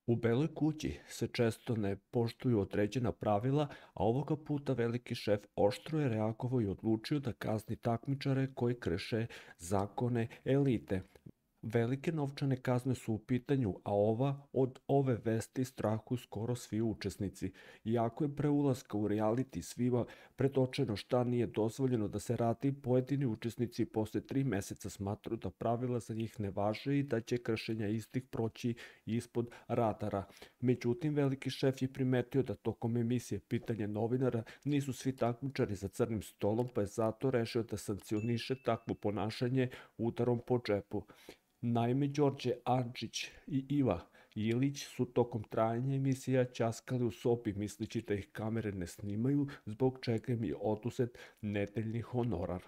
U Beloj kući se često ne poštuju određena pravila, a ovoga puta veliki šef oštro je reagovao i odlučio da kazni takmičare koji krše zakone elite. Velike novčane kazne su u pitanju, a od ove vesti strahuju skoro svi učesnici. Iako je pre ulaska u reality svima predočeno šta nije dozvoljeno da se radi, pojedini učesnici posle 3 meseca smatruju da pravila za njih ne važe i da će kršenja istih proći ispod radara. Međutim, veliki šef je primetio da tokom emisije Pitanje novinara nisu svi takmičari za crnim stolom, pa je zato rešio da sankcioniše takvo ponašanje udarom po džepu. Naime, Đorđe Ančić i Iva Ilić su tokom trajanja emisija ćaskali u sobi misleći da ih kamere ne snimaju, zbog čega im je oduzet nedeljni honorar.